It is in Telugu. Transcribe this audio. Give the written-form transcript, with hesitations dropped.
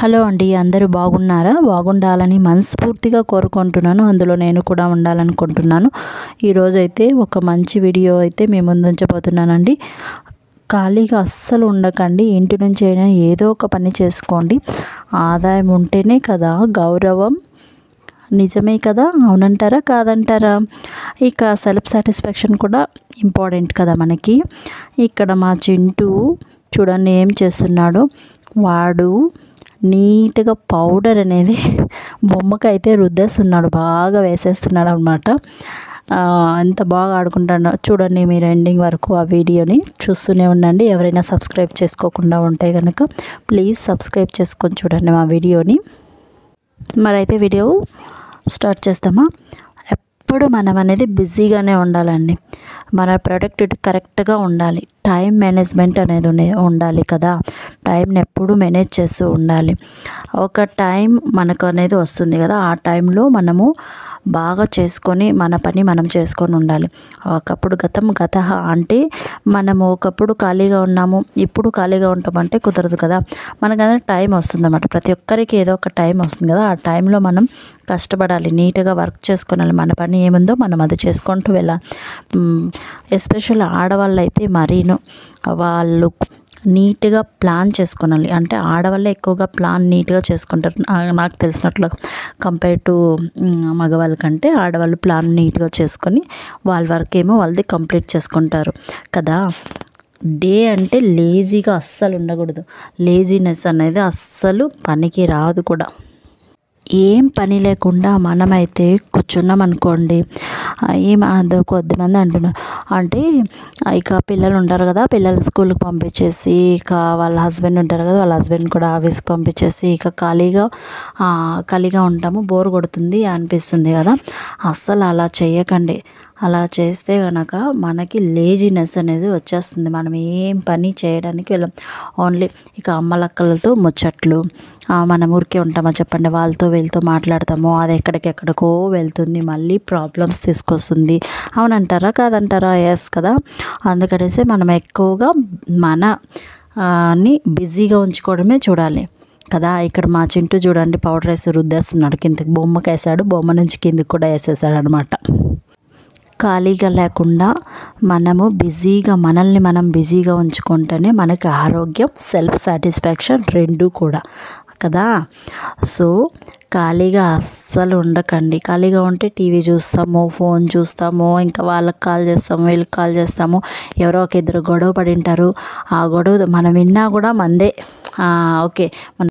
హలో అండి, అందరూ బాగున్నారా? బాగుండాలని మనస్ఫూర్తిగా కోరుకుంటున్నాను. అందులో నేను కూడా ఉండాలనుకుంటున్నాను. ఈరోజు అయితే ఒక మంచి వీడియో అయితే మీ ముందు ఉంచబోతున్నానండి. ఖాళీగా అస్సలు ఉండకండి. ఇంటి నుంచి అయినా ఏదో ఒక పని చేసుకోండి. ఆదాయం ఉంటేనే కదా గౌరవం. నిజమే కదా? అవునంటారా కాదంటారా? ఇక సెల్ఫ్ సాటిస్ఫాక్షన్ కూడా ఇంపార్టెంట్ కదా మనకి. ఇక్కడ మా చింటూ చూడండి ఏం చేస్తున్నాడు. వాడు నీట్గా పౌడర్ అనేది బొమ్మకైతే రుద్దేస్తున్నాడు, బాగా వేసేస్తున్నాడు అనమాట. ఎంత బాగా ఆడుకుంటాడో చూడండి. మీరు ఎండింగ్ వరకు ఆ వీడియోని చూస్తూనే ఉండండి. ఎవరైనా సబ్స్క్రైబ్ చేసుకోకుండా ఉంటే కనుక ప్లీజ్ సబ్స్క్రైబ్ చేసుకొని చూడండి మా వీడియోని. మరైతే వీడియో స్టార్ట్ చేస్తామా? ఎప్పుడు మనం అనేది బిజీగానే ఉండాలండి. మన ప్రొడక్టివిటీ కరెక్ట్గా ఉండాలి. టైం మేనేజ్మెంట్ అనేది ఉండాలి కదా. టైంని ఎప్పుడు మేనేజ్ చేస్తూ ఉండాలి. ఒక టైం మనకు అనేది వస్తుంది కదా, ఆ టైంలో మనము బాగా చేసుకొని మన పని మనం చేసుకొని ఉండాలి. ఒకప్పుడు గత అంటే మనము ఒకప్పుడు ఖాళీగా ఉన్నాము, ఇప్పుడు ఖాళీగా ఉంటామంటే కుదరదు కదా. మనకనే టైం వస్తుందన్నమాట. ప్రతి ఒక్కరికి ఏదో ఒక టైం వస్తుంది కదా. ఆ టైంలో మనం కష్టపడాలి, నీట్గా వర్క్ చేసుకోవాలి. మన పని ఏముందో మనం అది చేసుకుంటూ వెళ్ళాలి. ఎస్పెషల్ ఆడవాళ్ళు అయితే మరీను వాళ్ళు నీట్గా ప్లాన్ చేసుకోవాలి. అంటే ఆడవాళ్ళే ఎక్కువగా ప్లాన్ నీట్గా చేసుకుంటారు నాకు తెలిసినట్లు. కంపేర్ టు మగవాళ్ళ కంటే ఆడవాళ్ళు ప్లాన్ నీట్గా చేసుకొని వాళ్ళ వర్క్ ఏమో వాళ్ళది కంప్లీట్ చేసుకుంటారు కదా. డే అంటే లేజీగా అస్సలు ఉండకూడదు. లేజీనెస్ అనేది అస్సలు పనికి రాదు కూడా. ఏం పని లేకుండా మనమైతే కూర్చున్నాం అనుకోండి, అదో కొద్దిమంది అంటున్నారు అంటే ఇక పిల్లలు ఉంటారు కదా, పిల్లలు స్కూల్కి పంపించేసి ఇక వాళ్ళ హస్బెండ్ ఉంటారు కదా, వాళ్ళ హస్బెండ్ కూడా ఆఫీస్కి పంపించేసి ఇక ఖాళీగా ఉంటాము, బోర్ కొడుతుంది అనిపిస్తుంది కదా. అస్సలు అలా చేయకండి. అలా చేస్తే కనుక మనకి లేజినెస్ అనేది వచ్చేస్తుంది. మనం ఏం పని చేయడానికి వెళ్ళాం. ఓన్లీ ఇక అమ్మలక్కలతో ముచ్చట్లు, మనం ఊరికే ఉంటామా చెప్పండి, వాళ్ళతో వీళ్ళతో మాట్లాడతాము, అది ఎక్కడికెక్కడికో వెళ్తుంది, మళ్ళీ ప్రాబ్లమ్స్ తీసుకొస్తుంది. అవునంటారా కాదంటారా? ఎస్ కదా. అందుకనేసి మనం ఎక్కువగా ని బిజీగా ఉంచుకోవడమే చూడాలి కదా. ఇక్కడ మా చింటూ చూడండి పౌడర్ వేసి రుద్దేస్తున్నాడు. కిందకి బొమ్మకి వేసాడు, బొమ్మ నుంచి కిందకి కూడా వేసేసాడు అనమాట. ఖాళీగా లేకుండా మనల్ని మనం బిజీగా ఉంచుకుంటేనే మనకి ఆరోగ్యం, సెల్ఫ్ సాటిస్ఫాక్షన్ రెండు కూడా కదా. సో ఖాళీగా అస్సలు ఉండకండి. ఖాళీగా ఉంటే టీవీ చూస్తాము, ఫోన్ చూస్తాము, ఇంకా వాళ్ళకి కాల్ చేస్తాము, వీళ్ళకి కాల్ చేస్తాము. ఎవరో ఒక ఇద్దరు గొడవ పడి ఉంటారు. ఆ గొడవ మనం విన్నా కూడా మందే. ఓకే,